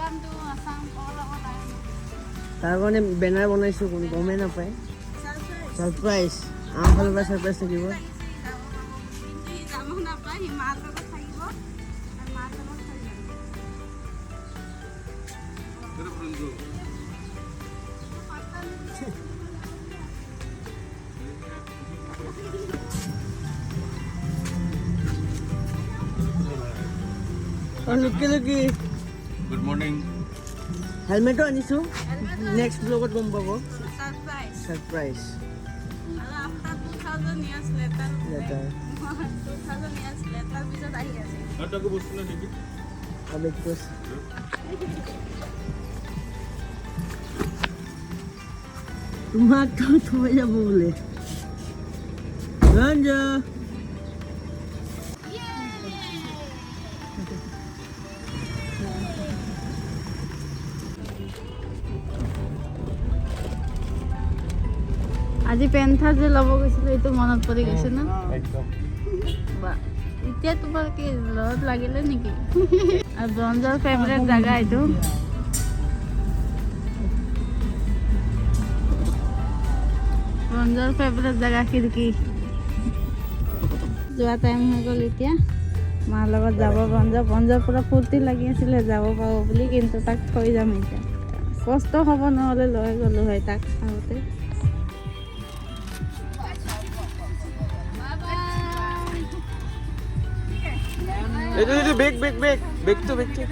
Welcome to Assam. All our life. তাৰ কাৰণে banner বনাইছোঁ কোনো গমেই নাপায় ছাৰপ্ৰাইজ আমাৰ ফালৰ পৰা ছাৰপ্ৰাইজ থাকিব লুকি লুকি গুড মৰ্নিং হেলমেটো আনিছোঁ নেক্সট ব্লগত গম পাব Surprise. Surprise After 2000 years later. Letter 2000 years later, পিছত আহি আছে। তাকো বস্তু না দেখি আবেগ কোচ তোমাকতো থৈ যাব বোলে ৰঞ্জ আজি পেন্থাৰ যে ল'ব গৈছিলোঁ এইটো মনত পৰি গৈছে ন একদম এতিয়া তোমাৰ কি লগত লাগিলে নেকি আৰু ব্ৰঞ্জৰ ফেভৰেট জাগা এইটো ব্ৰঞ্জৰ ফেভৰেট জাগা খিৰিকী যোৱা টাইম হৈ গ'ল এতিয়া মাৰ লগত যাব ব্ৰঞ্জৰ পুৰা ফূৰ্তি লাগি আছিলে যাব পাব বুলি কিন্তু তাক থৈ যাম এতিয়া কষ্ট হ'ব নহ'লে লৈ গ'লো হয় তাক আগতে এইটো বেগ বেগ বেগ বেগটো বেগটো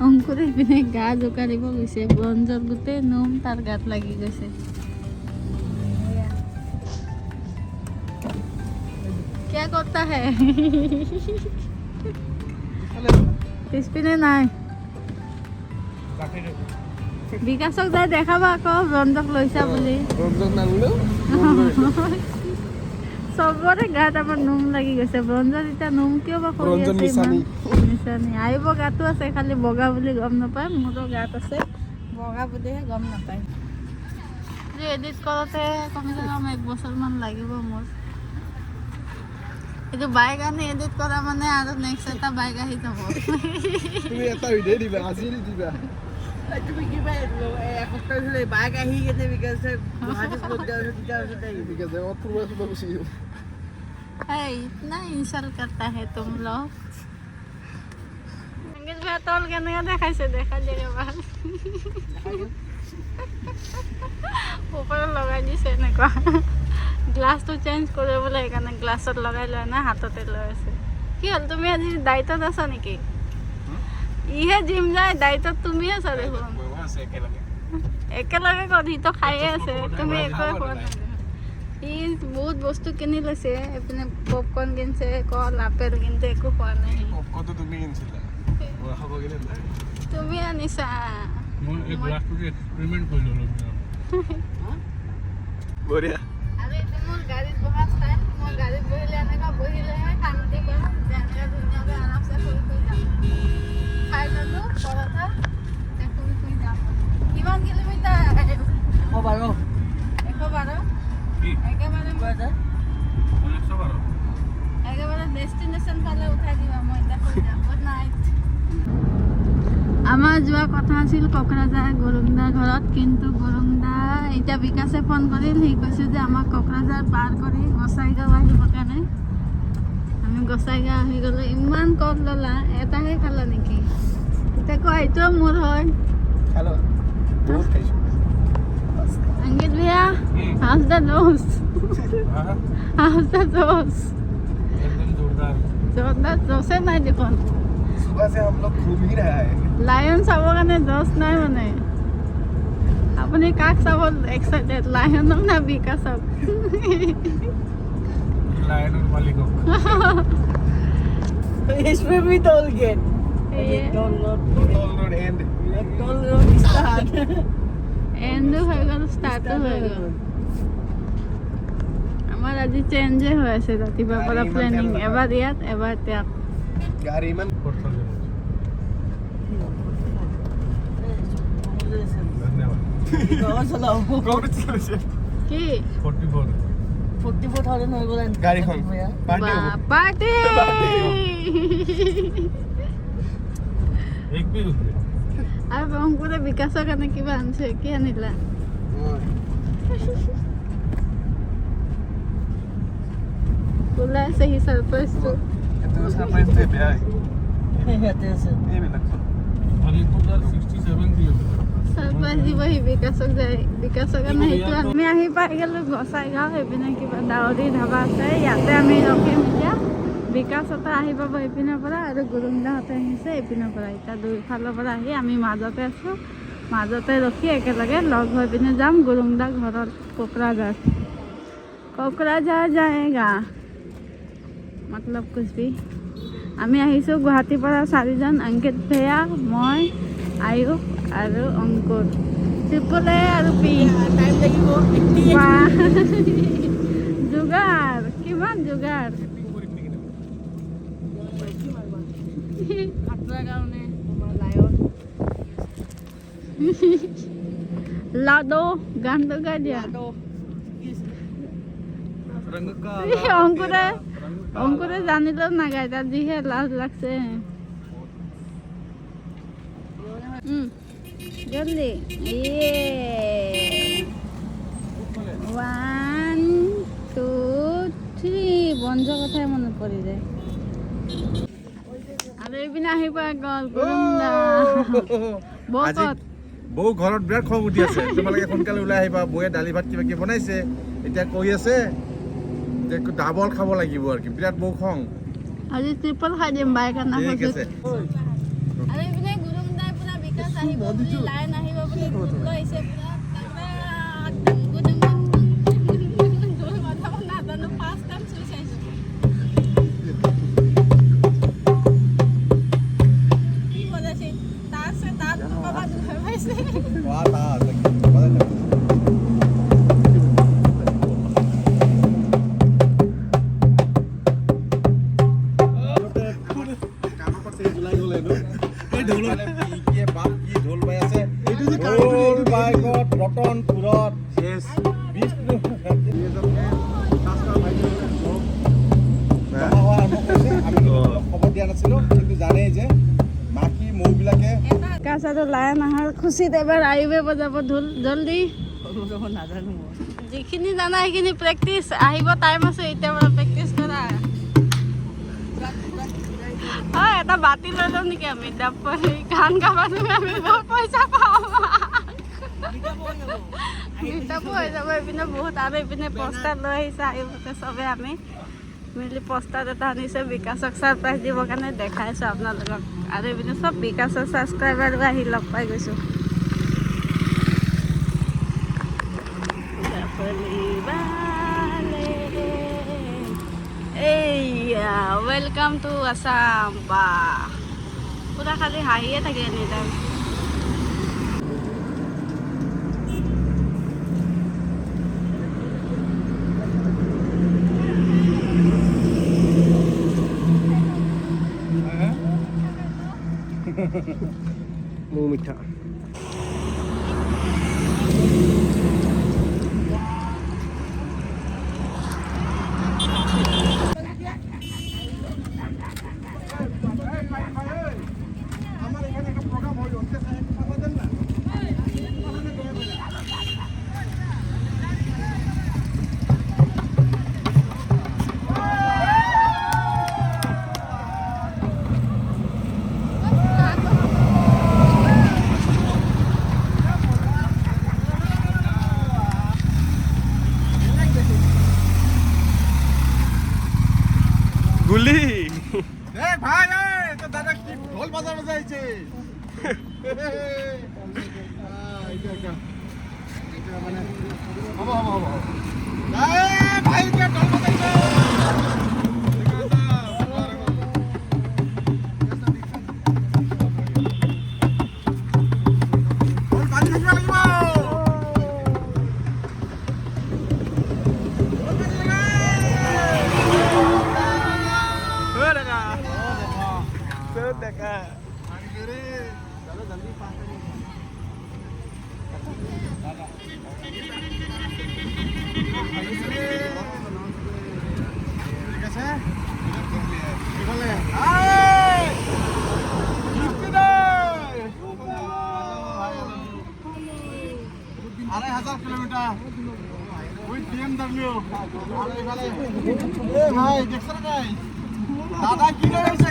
অংকুৰে পিনে গা জোকাৰিব গৈছে ব্ৰঞ্জৰ গোটেই নোম তাৰ গাত লাগি গৈছে क्या करता है পিছপিনে নাই বিকাশক যাই দেখাবা আকৌ ব্ৰঞ্জক লৈছা বুলি চবৰে গাত আমাৰ নোম লাগি গৈছে ব্ৰঞ্জৰ এতিয়া নোম কিয় বা কৰি আছে নিচানি আহিব গাতো আছে খালি বগা বুলি গম নাপায় মোৰো গাত আছে বগা বুলিহে গম নাপায় এডিট কৰোঁতে কমচে কম 1 বছৰমান লাগিব মোৰ এইটো বাইক আনি এডিট কৰা মানে আৰু নেক্সট এটা বাইক আহি যাব তুমি এটা ভিডিঅ' দিবা আজি দিবা তুমি কিবা এসপ্তাহ ধৰি বাইক আহি কেনে বিকাশে গুৱাহাটীত লৈ যাওঁ তেতিয়া বিকাশে অথৰুৱা সুবা গুচি যাব है इतना इंसल्ट करता है तुम लोग अंकित भैया तोल के नहीं देखाइसे देखा जगह बाहर ऊपर लगाई दिसे এনেকুৱা গ্লাছটো চেঞ্জ কৰিব বলে এখানে গ্লাছত লগাই লয় না হাততে লৈ আছে কি হল তুমি আজি দায়িত্বত আছা নেকি ইহে জিম যায় দায়িত্বত তুমি আছা দেখোন একেলগে করি তো খাইয়ে আছে তুমি একো খোৱা নাই ই বহুত বস্তু কিনি লৈছে এপিনে পপকৰ্ন কিনছে কল আপেল কিনতে একো খোৱা নাই কত তুমি কিনছিলা মই খাব গেলে নাই তুমি আনিছা মই এই গ্লাছটো এক্সপেৰিমেন্ট কৰিলো বঢ়িয়া আরে তোমার গাড়িত বহা চাই মই গাড়িত বহিলে এনেকা বহিলেহে শান্তি পাম যেনেকা ধুনীয়াকৈ আৰামছে শুই যাম খাই ললো পৰঠা শুই যাম কিমান কিলোমিটাৰ 112 একেবারে ডেস্টিনেশন পালে উঠাই দিবা মই এটা শুই যাম গুড নাইট আমাৰ যোৱা কথা আছিল কোকৰাঝাৰ গৰুংদাৰ ঘৰত কিন্তু গৰুংদা এতিয়া বিকাশে ফোন কৰিল সি কৈছে যে আমাক কোকৰাঝাৰ পাৰ কৰি গোসাইগাঁও আহিব কাৰণে আমি গোসাইগাঁও আহি গ'লো ইমান কল ল'লা এটাহে খালা নেকি এতিয়া কোৱা এইটো মোৰ হয় হ্যালো বহুত খাইছো अंकित भैया how's the nose how's the nose एकदम जोरदार जोसे নাই দেখোন सुबह से हम लोग घूम ही रहा है লায়ন চাব কাৰণে জোচ নাই মানে আপুনি কাক চাব এক্সাইটেড লায়নক না বিকাশক লায়নৰ মালিকক इसमें भी toll gate toll road and toll road start এন্ডো হৈ গ'ল ষ্টাৰ্টো হৈ গ'ল আমাৰ আজি চেঞ্জে হৈ আছে ৰাতিপুৱাৰ পৰা প্লেনিং এবাৰ ইয়াত এবাৰ তাত गाड़ी में ধন্যবাদ कौन चलाओ কংগ্ৰেচুলেশ্যন কি 44 44,000 হৈ গ'ল গাড়ীখন পাৰ্টি হ'ব পাৰ্টি एक भी रुक আৰু অংকুৰে বিকাশৰ কাৰণে কিবা আনিছে কি আনিলা ওলাইছে সি ছাৰপ্ৰাইজটো এটো সাৰপ্ৰাইজটো বেয়া ইয়াতে আছে এইবিলাক और एक 67 दियो ছাৰপ্ৰাইজ দিব সি বিকাশক যায় বিকাশৰ কাৰণে সেইটো আমি আহি পাই গ'লোঁ গোসাইগাঁও সেইপিনে কিবা ডাৱৰী ধাবা আছে ইয়াতে আমি ৰখিম এতিয়া বিকাশতে আহি পাব এইপিনৰ পৰা আৰু গুৰুংদাহঁতে আহিছে এইপিনৰ পৰা এতিয়া দুইফালৰ পৰা আহি আমি মাজতে আছোঁ মাজতে ৰখি একেলগে লগ হৈ পিনে যাম গুৰুংদা ঘৰত কোকৰাঝাৰ যায়গা মতলব কুছ ভি আমি আহিছোঁ গুৱাহাটীৰ পৰা 4জন অংকিত ভেয়া মই আয়ুব আৰু অংকুৰ ট্ৰিপল এ আৰু পি টাইম লাগিব যোগাৰ কিমান যোগাৰ সাতটাৰ কাৰণে আমাৰ লায়ন লাডো গানটো গাই দিয়া रंग का অংকুৰে জানিলেও নাগায় তাৰ যিহে লাজ লাগছে জলদি ইয়ে 1 2 3 বন্ধ কথাই মনত পৰি যায় আৰু এইপিনে আহি পাই গ'ল গুৰুংদা বকত বৌ ঘৰত বিৰাট খং উঠি আছে তোমালোকে সোনকালে ওলাই আহিবা বৌয়ে দালি ভাত কিবা কিবি বনাইছে এতিয়া কৈ আছে ডাবল খাব লাগিব আৰু কি বিৰাট বৌ খং আজি ট্ৰিপল খাই দিম বাইক আনা ঠিক আছে আৰু এইপিনে গুৰুংদাই পুৰা বিকাশ আহিব বুলি লাইন আহিব বুলি লৈ আহিছে কাছাটো লাইন আহাৰ খুচিত এবাৰ আয়ুবে বজাব ঢোল জলদি নাজানো যিখিনি জানা সেইখিনি প্ৰেক্টিচ আহিব টাইম আছে এতিয়াৰ পৰা প্ৰেক্টিচ কৰা হয় এটা বাতি লৈ লওঁ নেকি আমি গান গাবানো আমি বহুত পইচা পাওঁ মিটাপো হৈ যাব এইপিনে বহুত আৰু এইপিনে পষ্টাৰ লৈ আহিছে আহিবতে চবে আমি মিলি পষ্টাৰ এটা আনিছে বিকাশক ছাৰপ্ৰাইজ দিবৰ কাৰণে দেখাইছোঁ আপোনালোকক আৰু এইপিনে চব বিকাশৰ ছাবস্ক্ৰাইবাৰো আহি লগ পাই গৈছোঁ এইয়া ৱেলকাম টু আছাম বা পুৰা খালি হাঁহিয়ে থাকে এনি টাইম মুহ মিঠা গুলি দেখ ভাই এই তো দাদা কি ঢোল বাজাইছে এইটা মানে হবো এই ভাই কে ঢোল বাজাইছে BMW আৰু এইফালে এ ভাই দেখছ নাই দাদা কি কৰিছে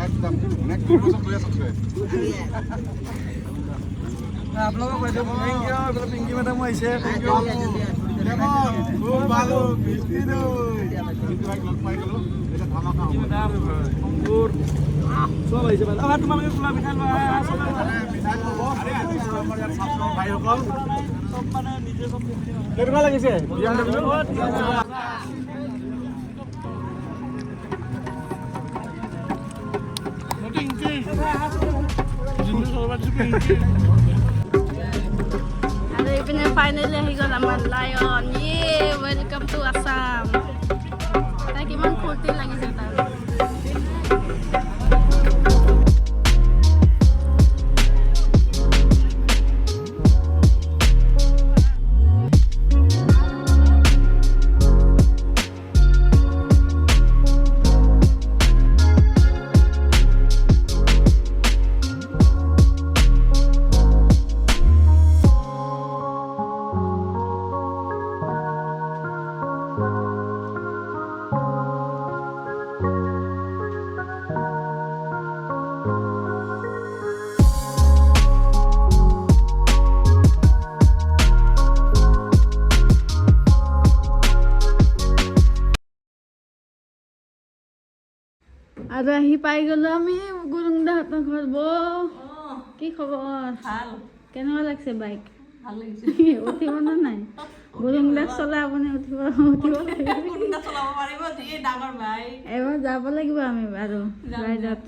एकदम नेक्स्ट प्रपोजल ले सकते हैं आप लोगों को थैंक यू मतलब पिंकी मैडम ऐसे थैंक यू देखो खूब ভালো মিষ্টি দই কিন্তু এক লগ পাই গলো এটা ধামাকা হবে अंगूर সব আইছে ভাই আবার তোমালোকে খোলা মিঠাই সব মিঠাই পাব আরে আমাৰ ইয়াত ছাত্ৰ ভাইসকল সব মানে নিজে সব কেনেকুৱা লাগিছে আৰু এইপিনে ফাইনেলি আহি গ'ল আমাৰ লায়ন ৱেলকাম টু আছাম তাই কিমান ফূৰ্তি লাগিছে তাৰ আৰু আহি পাই গ'লো আমি গুৰুংদাহঁতৰ ঘৰ কি খবৰ ভাল কেনেকুৱা লাগিছে বাইক ভাল লাগিছে উঠিব নে নাই গুৰুংদাক চলাই আপুনি উঠিব লাগিব কোনটা চলাব পাৰিব এই ডাঙৰ ভাই এবাৰ যাব লাগিব আমি আৰু ৰাইডত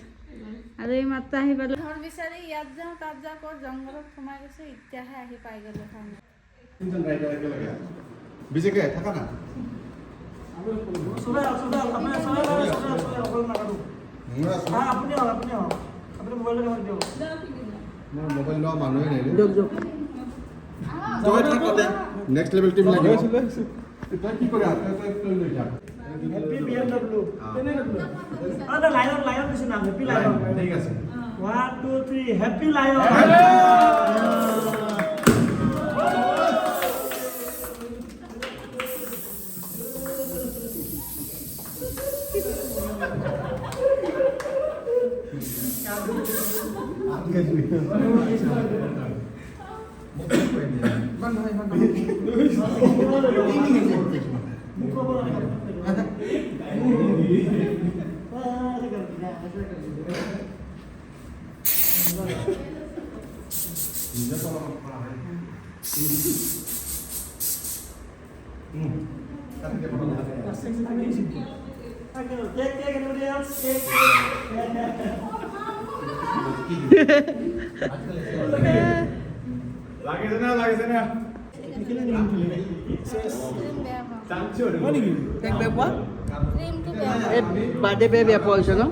আৰু এই মাত্ৰ আহি পালো ঘৰ বিচাৰি ইয়াত যাওঁ তাত যাওঁ ক'ত জংঘলত সোমাই গৈছে এতিয়াহে আহি পাই গ'লো তিনজন ৰাইডাৰ একেলগে বিজেকে থাকা না মোবাইল লোৱা মানুহে নাই তই থাক তাতে নেক্সট লেভেল টিম লাগিব তই কি কৰে তই লৈ যা হ্যাপি BMW আদা লায়ন দিছে নাম হ্যাপি লায়ন ঠিক আছে 1 2 3 হ্যাপি লায়ন লাগিছে না বাৰ্থডে বেয়া পোৱা হৈছে ন